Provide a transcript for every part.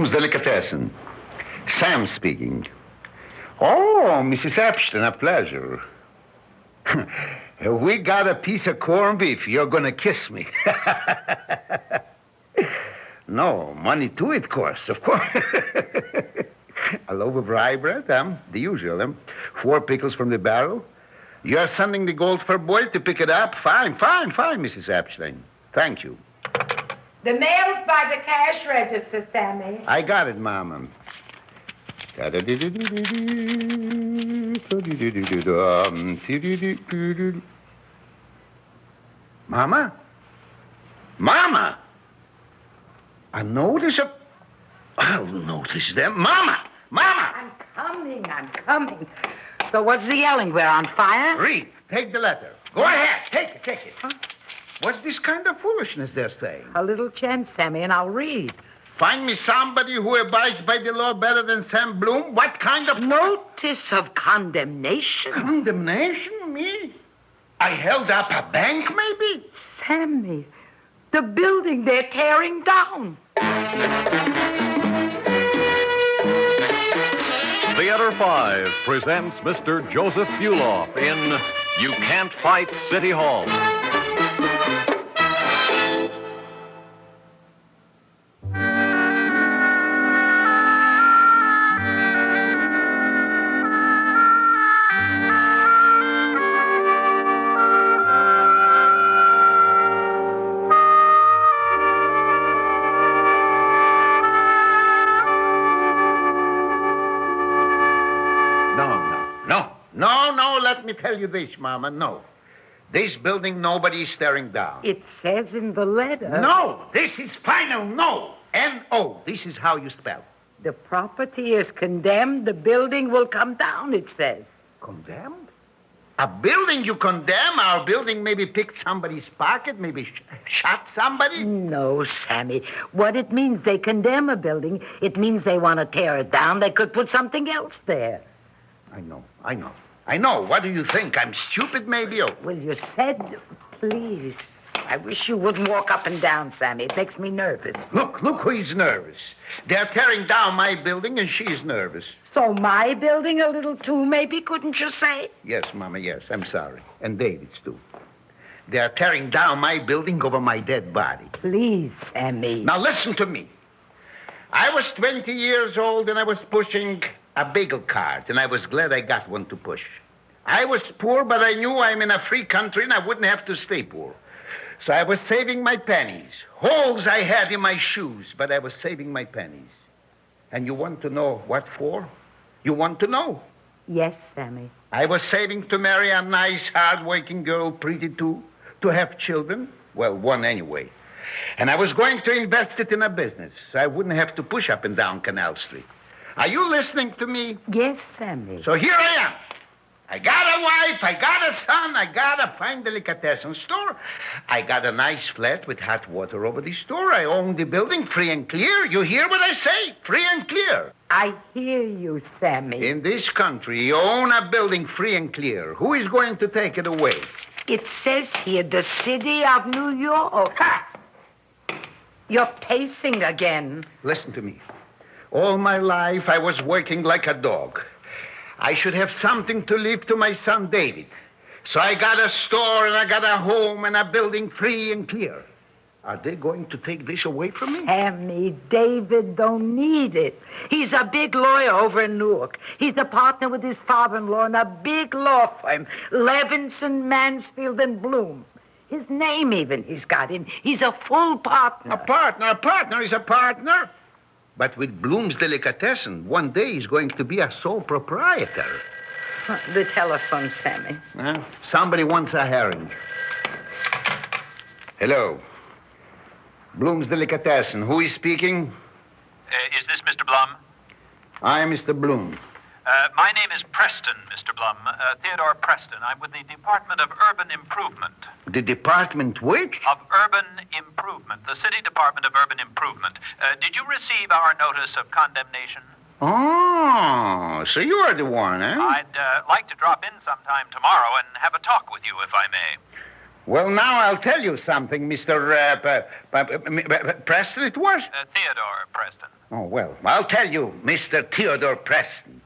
Bloom's Delicatessen. Sam speaking. Oh, Mrs. Epstein, a pleasure. We got a piece of corned beef. You're going to kiss me. No, money to it, course, of course. A loaf of rye bread, the usual, 4 pickles from the barrel. You're sending the Goldfur boy to pick it up? Fine, Mrs. Epstein. Thank you. The mail's by the cash register, Sammy. I got it, Mama. Mama? Mama! A notice of... I'll notice them. Mama! I'm coming. So what's the yelling? We're on fire? Read. Take the letter. Go ahead. Take it. Huh? What's this kind of foolishness they're saying? A little chance, Sammy, and I'll read. Find me somebody who abides by the law better than Sam Bloom? What kind of... Notice of condemnation. Condemnation? Me? I held up a bank, maybe? Sammy, the building they're tearing down. Theater 5 presents Mr. Joseph Buloff in You Can't Fight City Hall. No, let me tell you this, Mama, no. This building nobody is staring down. It says in the letter. No, this is final no. N-O, this is how you spell. The property is condemned, the building will come down, it says. Condemned? A building you condemn? Our building maybe picked somebody's pocket, maybe shot somebody? No, Sammy. What it means, they condemn a building, it means they want to tear it down. They could put something else there. I know. What do you think? I'm stupid, maybe? Oh. Well, you said, please. I wish you wouldn't walk up and down, Sammy. It makes me nervous. Look who's nervous. They're tearing down my building, and she's nervous. So my building a little too, maybe, couldn't you say? Yes, Mama, yes. I'm sorry. And David's, too. They're tearing down my building over my dead body. Please, Sammy. Now, listen to me. I was 20 years old, and I was pushing a bagel cart, and I was glad I got one to push. I was poor, but I knew I'm in a free country, and I wouldn't have to stay poor. So I was saving my pennies. Holes I had in my shoes, but I was saving my pennies. And you want to know what for? You want to know? Yes, Sammy. I was saving to marry a nice, hard-working girl, pretty too, to have children. Well, one anyway. And I was going to invest it in a business, so I wouldn't have to push up and down Canal Street. Are you listening to me? Yes, Sammy. So here I am. I got a wife, I got a son, I got a fine delicatessen store. I got a nice flat with hot water over the store. I own the building free and clear. You hear what I say? Free and clear. I hear you, Sammy. In this country, you own a building free and clear. Who is going to take it away? It says here, the city of New York. Ha! You're pacing again. Listen to me. All my life, I was working like a dog. I should have something to leave to my son, David. So I got a store, and I got a home, and a building free and clear. Are they going to take this away from me? Sammy, David don't need it. He's a big lawyer over in Newark. He's a partner with his father-in-law in a big law firm, Levinson, Mansfield, and Bloom. His name even he's got in. He's a full partner. A partner is a partner. But with Bloom's Delicatessen, one day he's going to be a sole proprietor. The telephone, Sammy. Somebody wants a herring. Hello. Bloom's Delicatessen. Who is speaking? Is this Mr. Blum? I am Mr. Bloom. My name is Preston, Mr. Blum. Theodore Preston. I'm with the Department of Urban Improvement. The department which? Of Urban Improvement. The City Department of Urban Improvement. Did you receive our notice of condemnation? Oh, so you're the one, eh? I'd like to drop in sometime tomorrow and have a talk with you, if I may. Well, now I'll tell you something, Mr. Preston, it was? Theodore Preston. Oh, well, I'll tell you, Mr. Theodore Preston.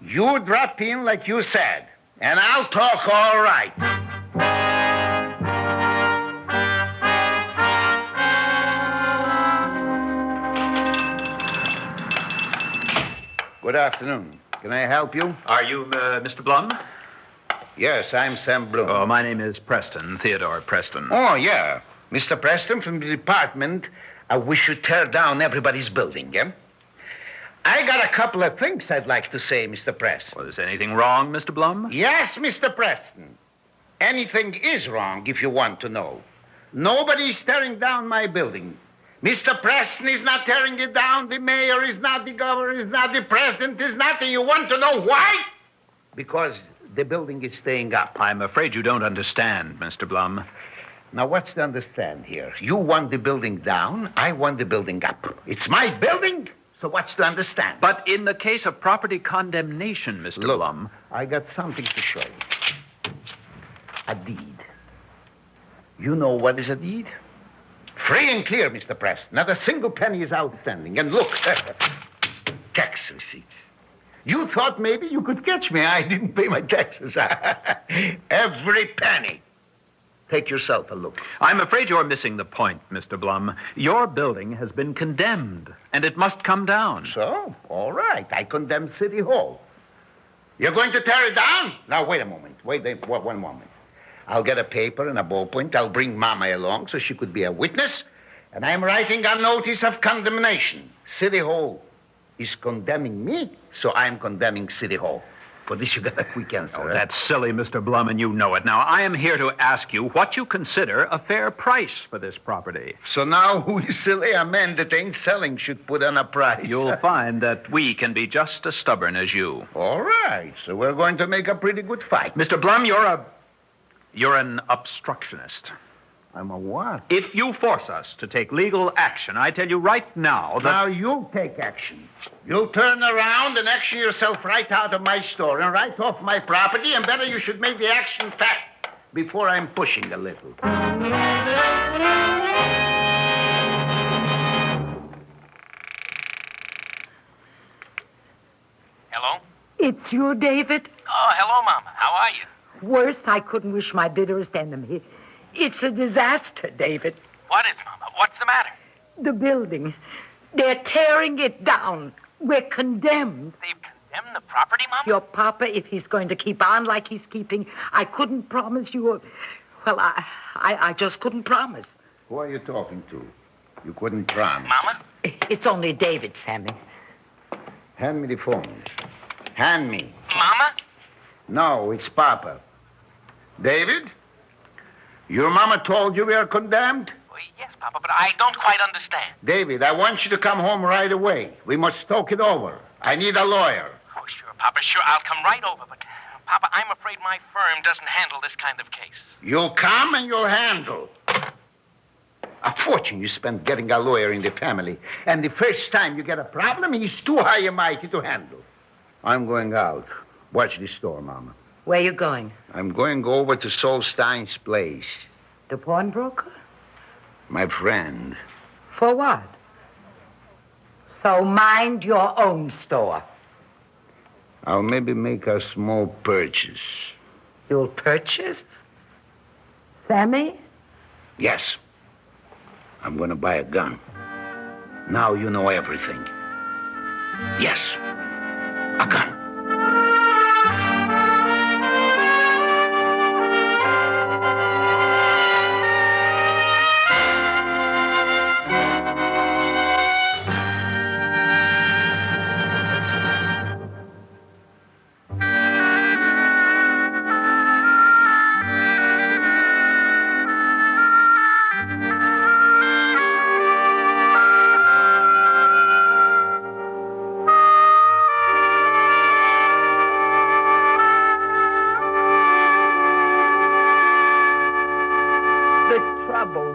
You drop in like you said, and I'll talk all right. Good afternoon. Can I help you? Are you Mr. Blum? Yes, I'm Sam Bloom. Oh, my name is Preston, Theodore Preston. Oh, yeah. Mr. Preston from the department. We should tear down everybody's building, yeah? I got a couple of things I'd like to say, Mr. Preston. Was anything wrong, Mr. Blum? Yes, Mr. Preston. Anything is wrong if you want to know. Nobody's tearing down my building. Mr. Preston is not tearing it down. The mayor is not. The governor is not. The president is not. And you want to know why? Because the building is staying up. I'm afraid you don't understand, Mr. Blum. Now, what's to understand here? You want the building down. I want the building up. It's my building. So what's to understand? But in the case of property condemnation, Mr. Look, Blum... I got something to show you. A deed. You know what is a deed? Free and clear, Mr. Preston. Not a single penny is outstanding. And look, tax receipts. You thought maybe you could catch me. I didn't pay my taxes. Every penny. Take yourself a look. I'm afraid you're missing the point, Mr. Blum. Your building has been condemned, and it must come down. So, all right. I condemn City Hall. You're going to tear it down? Now, wait a moment. Wait one moment. I'll get a paper and a ballpoint. I'll bring Mama along so she could be a witness. And I'm writing a notice of condemnation. City Hall is condemning me, so I'm condemning City Hall. For this, you got a quick answer. Oh, that's silly, Mr. Blum, and you know it. Now, I am here to ask you what you consider a fair price for this property. So now, who is silly? A man that ain't selling should put on a price. You'll find that we can be just as stubborn as you. All right. So we're going to make a pretty good fight. Mr. Blum, you're an obstructionist. I'm a what? If you force us to take legal action, I tell you right now that... Now you'll take action. You'll turn around and action yourself right out of my store and right off my property, and better you should make the action fast before I'm pushing a little. Hello? It's you, David? Oh, hello, Mama. How are you? Worst, I couldn't wish my bitterest enemy. It's a disaster, David. What is, Mama? What's the matter? The building. They're tearing it down. We're condemned. They've condemned the property, Mama? Your papa, if he's going to keep on like he's keeping, I couldn't promise you. Well, I just couldn't promise. Who are you talking to? You couldn't promise. Mama? It's only David, Sammy. Hand me the phone. Hand me. Mama? No, it's Papa. David? Your mama told you we are condemned? Well, yes, Papa, but I don't quite understand. David, I want you to come home right away. We must talk it over. I need a lawyer. Oh, sure, Papa, sure. I'll come right over. But, Papa, I'm afraid my firm doesn't handle this kind of case. You'll come and you'll handle. A fortune you spend getting a lawyer in the family. And the first time you get a problem, he's too high and mighty to handle. I'm going out. Watch the store, Mama. Where you going? I'm going over to Solstein's place. The pawnbroker? My friend. For what? So mind your own store. I'll maybe make a small purchase. You'll purchase? Sammy? Yes. I'm going to buy a gun. Now you know everything. Yes. A gun.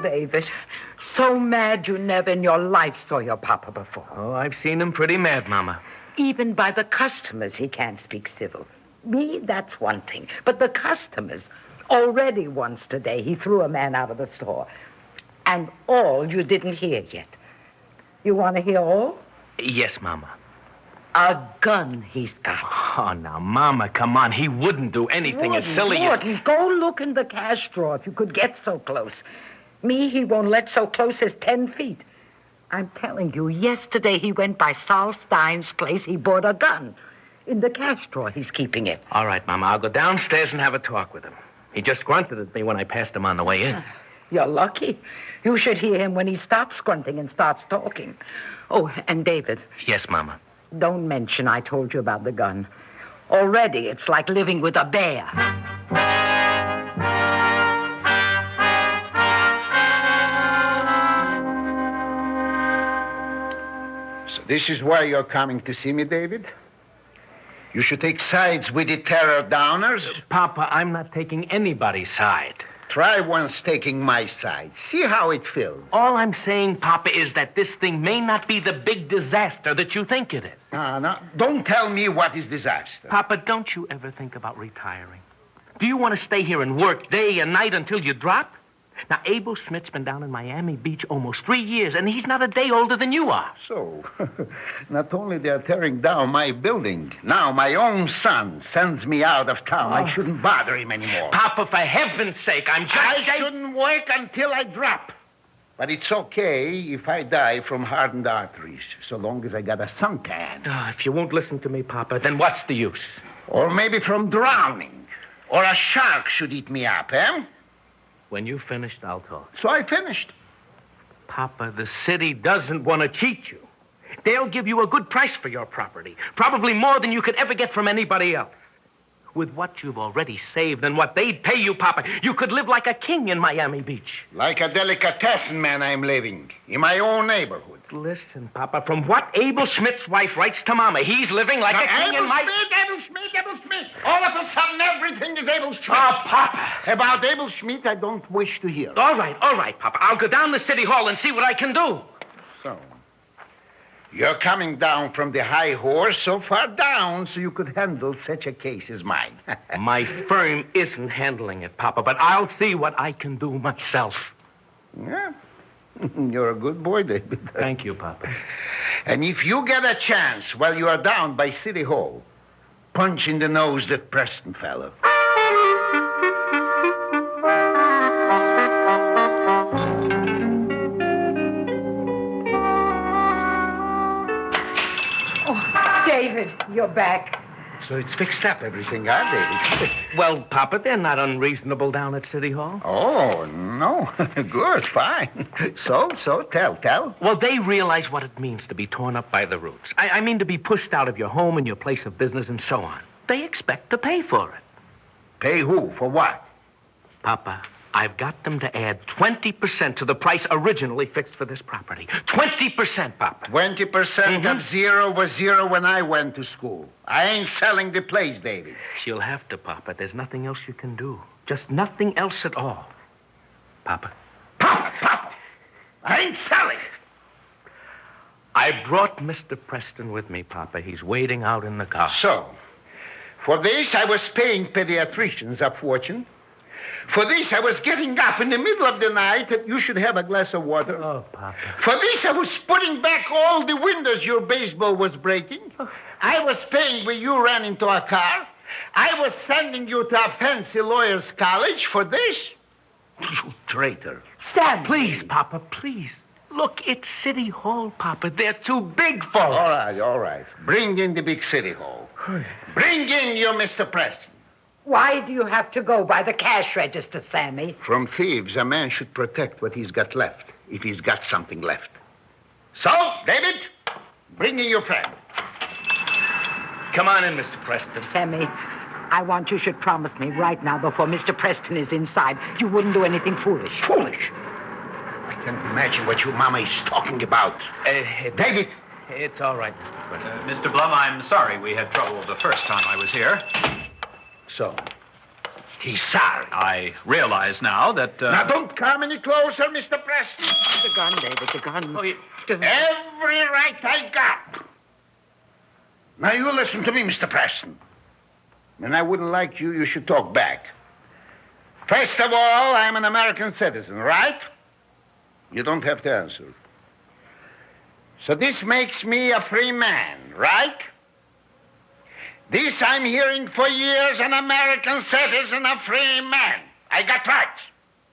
David. So mad you never in your life saw your papa before. Oh, I've seen him pretty mad, Mama. Even by the customers, he can't speak civil. Me, that's one thing. But the customers, Already once today, he threw a man out of the store. And all you didn't hear yet. You want to hear all? Yes, Mama. A gun he's got. Oh, now, Mama, come on. He wouldn't do anything as silly as... Go look in the cash drawer if you could get so close. Me, he won't let so close as 10 feet. I'm telling you, yesterday he went by Saul Stein's place. He bought a gun. In the cash drawer, he's keeping it. All right, Mama, I'll go downstairs and have a talk with him. He just grunted at me when I passed him on the way in. You're lucky. You should hear him when he stops grunting and starts talking. Oh, and David. Yes, Mama. Don't mention I told you about the gun. Already, it's like living with a bear. So this is why you're coming to see me, David? You should take sides with the terror downers. Papa, I'm not taking anybody's side. Try once taking my side. See how it feels. All I'm saying, Papa, is that this thing may not be the big disaster that you think it is. No. Don't tell me what is disaster. Papa, don't you ever think about retiring? Do you want to stay here and work day and night until you drop? Now, Abel Schmidt's been down in Miami Beach almost 3 years, and he's not a day older than you are. So, not only they're tearing down my building, now my own son sends me out of town. I shouldn't bother him anymore. Papa, for heaven's sake, I'm just I saying... shouldn't work until I drop. But it's okay if I die from hardened arteries, so long as I got a suntan. Oh, if you won't listen to me, Papa, then what's the use? Or maybe from drowning. Or a shark should eat me up, eh? When you've finished, I'll talk. So I finished. Papa, the city doesn't want to cheat you. They'll give you a good price for your property, probably more than you could ever get from anybody else. With what you've already saved and what they'd pay you, Papa, you could live like a king in Miami Beach. Like a delicatessen man I'm living, in my own neighborhood. Listen, Papa, from what Abel Schmidt's wife writes to Mama, he's living like a king in my... Abel Schmidt! All of a sudden, everything is Abel Schmidt. Oh, Papa! About Abel Schmidt, I don't wish to hear. All right, Papa. I'll go down to City Hall and see what I can do. So, you're coming down from the high horse so far down so you could handle such a case as mine. My firm isn't handling it, Papa, but I'll see what I can do myself. Yeah. You're a good boy, David. Thank you, Papa. And if you get a chance while you are down by City Hall, punch in the nose that Preston fellow. Oh, David, you're back. So it's fixed up, everything, huh, David? Well, Papa, they're not unreasonable down at City Hall. Oh, no. Good, fine. So, tell. Well, they realize what it means to be torn up by the roots. I mean to be pushed out of your home and your place of business and so on. They expect to pay for it. Pay who? For what? Papa, I've got them to add 20% to the price originally fixed for this property. 20%, Papa. 20% of zero was zero when I went to school. I ain't selling the place, David. You'll have to, Papa. There's nothing else you can do. Just nothing else at all. Papa. Papa! I ain't selling. I brought Mr. Preston with me, Papa. He's waiting out in the car. So, for this, I was paying pediatricians a fortune. For this, I was getting up in the middle of the night that you should have a glass of water. Oh, Papa. For this, I was putting back all the windows your baseball was breaking. I was paying when you ran into a car. I was sending you to a fancy lawyer's college. For this, you traitor. Stand. Please, Papa, please. Look, it's City Hall, Papa. They're too big for us. All right. Bring in the big City Hall. Bring in your Mr. Preston. Why do you have to go by the cash register, Sammy? From thieves, a man should protect what he's got left, if he's got something left. So, David, bring in your friend. Come on in, Mr. Preston. Sammy, I want you should promise me right now before Mr. Preston is inside you wouldn't do anything foolish. Foolish? I can't imagine what your mama is talking about. David. It's all right, Mr. Preston. Mr. Blum, I'm sorry we had trouble the first time I was here. So, he's sorry. I realize now that... Now, don't come any closer, Mr. Preston. The gun, David, the gun. Oh, every right I got. Now, you listen to me, Mr. Preston. When I wouldn't like you, you should talk back. First of all, I'm an American citizen, right? You don't have to answer. So this makes me a free man, right? This I'm hearing for years, an American citizen, a free man. I got rights,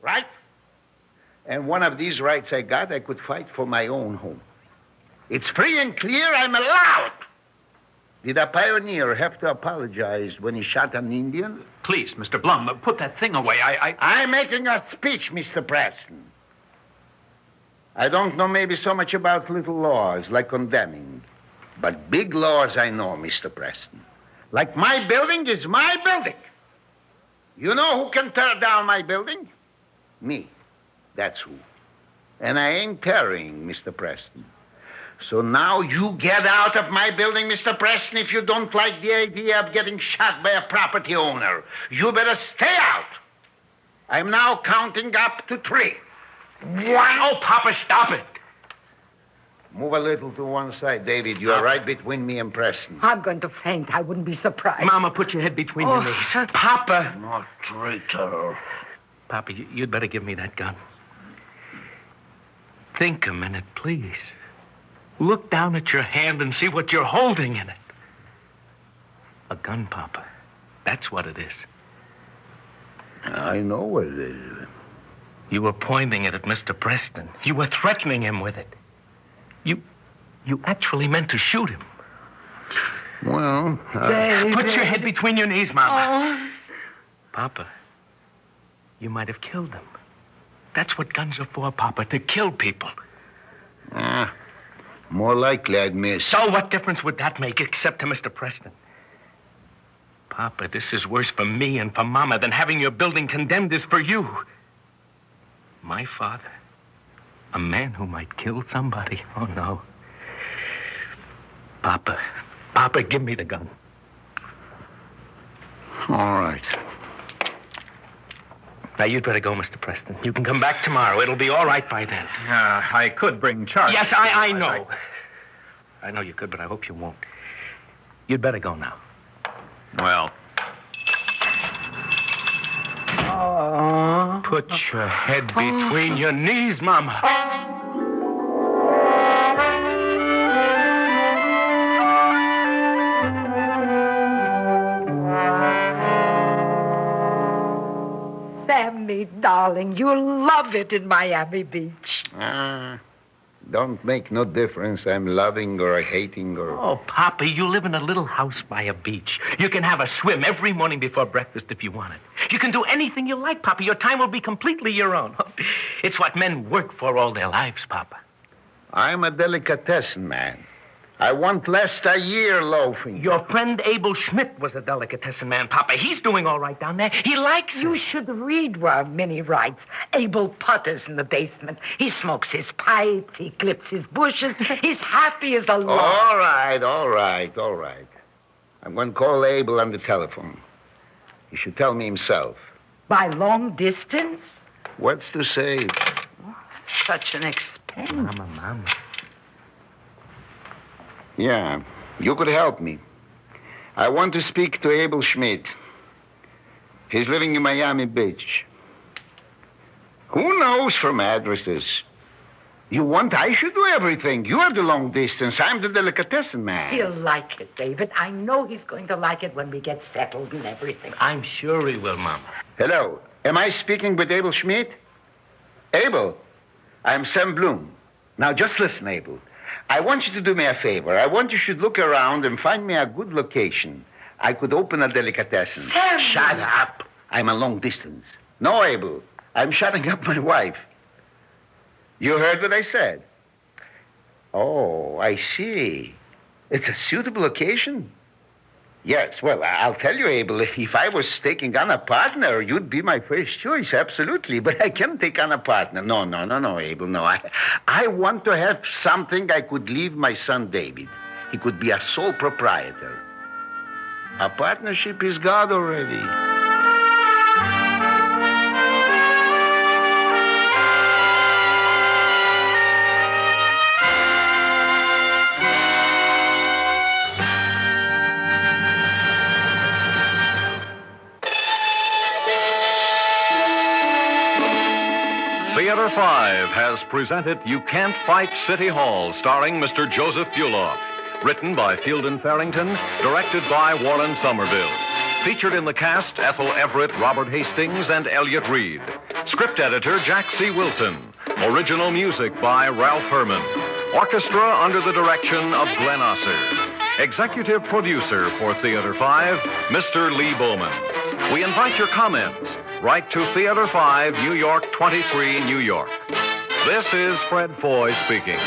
right? And one of these rights I got, I could fight for my own home. It's free and clear, I'm allowed. Did a pioneer have to apologize when he shot an Indian? Please, Mr. Blum, put that thing away. I'm making a speech, Mr. Preston. I don't know maybe so much about little laws like condemning, but big laws I know, Mr. Preston. Like my building is my building. You know who can tear down my building? Me. That's who. And I ain't tearing, Mr. Preston. So now you get out of my building, Mr. Preston, if you don't like the idea of getting shot by a property owner. You better stay out. I'm now counting up to 3. 1. Oh, Papa, stop it. Move a little to one side, David. You're right between me and Preston. I'm going to faint. I wouldn't be surprised. Mama, put your head between your knees. Papa. Not traitor. Papa, you'd better give me that gun. Think a minute, please. Look down at your hand and see what you're holding in it. A gun, Papa. That's what it is. I know what it is. You were pointing it at Mr. Preston. You were threatening him with it. You actually meant to shoot him. Well, Put your head between your knees, Mama. Papa, you might have killed him. That's what guns are for, Papa, to kill people. More likely I'd miss. So what difference would that make, except to Mr. Preston? Papa, this is worse for me and for Mama than having your building condemned is for you. My father, a man who might kill somebody. Oh, no. Papa, give me the gun. All right. Now, you'd better go, Mr. Preston. You can come back tomorrow. It'll be all right by then. I could bring charges. Yes, I know. I know you could, but I hope you won't. You'd better go now. Well, Put your head between your knees, Mama. Sammy, darling, you'll love it in Miami Beach. Don't make no difference. I'm loving or hating or... Oh, Papa, you live in a little house by a beach. You can have a swim every morning before breakfast if you want it. You can do anything you like, Papa. Your time will be completely your own. It's what men work for all their lives, Papa. I'm a delicatessen man. I won't last a year loafing. Your friend Abel Schmidt was a delicatessen man, Papa. He's doing all right down there. He likes it. You should read where Minnie writes. Abel putters in the basement. He smokes his pipes. He clips his bushes. He's happy as a lark. All right. I'm going to call Abel on the telephone. He should tell me himself. By long distance? What's to say? Such an expense. Mama. Yeah, you could help me. I want to speak to Abel Schmidt. He's living in Miami Beach. Who knows from addresses? You want I should do everything. You're the long distance. I'm the delicatessen man. He'll like it, David. I know he's going to like it when we get settled and everything. I'm sure he will, Mama. Hello. Am I speaking with Abel Schmidt? Abel, I'm Sam Bloom. Now, just listen, Abel. I want you to do me a favor. I want you should look around and find me a good location. I could open a delicatessen. Sam! Shut up. I'm a long distance. No, Abel. I'm shutting up my wife. You heard what I said? Oh, I see. It's a suitable occasion? Yes, well, I'll tell you, Abel, if I was taking on a partner, you'd be my first choice, absolutely. But I can't take on a partner. No, Abel, no. I want to have something I could leave my son David. He could be a sole proprietor. A partnership is God already. Theater 5 has presented You Can't Fight City Hall, starring Mr. Joseph Buloff. Written by Fielden Farrington, directed by Warren Somerville. Featured in the cast, Ethel Everett, Robert Hastings, and Elliott Reid. Script editor, Jack C. Wilson. Original music by Ralph Herman. Orchestra under the direction of Glenn Osser. Executive producer for Theater 5, Mr. Lee Bowman. We invite your comments. Write to Theater 5, New York 23, New York. This is Fred Foy speaking.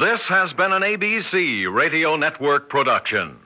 This has been an ABC Radio Network production.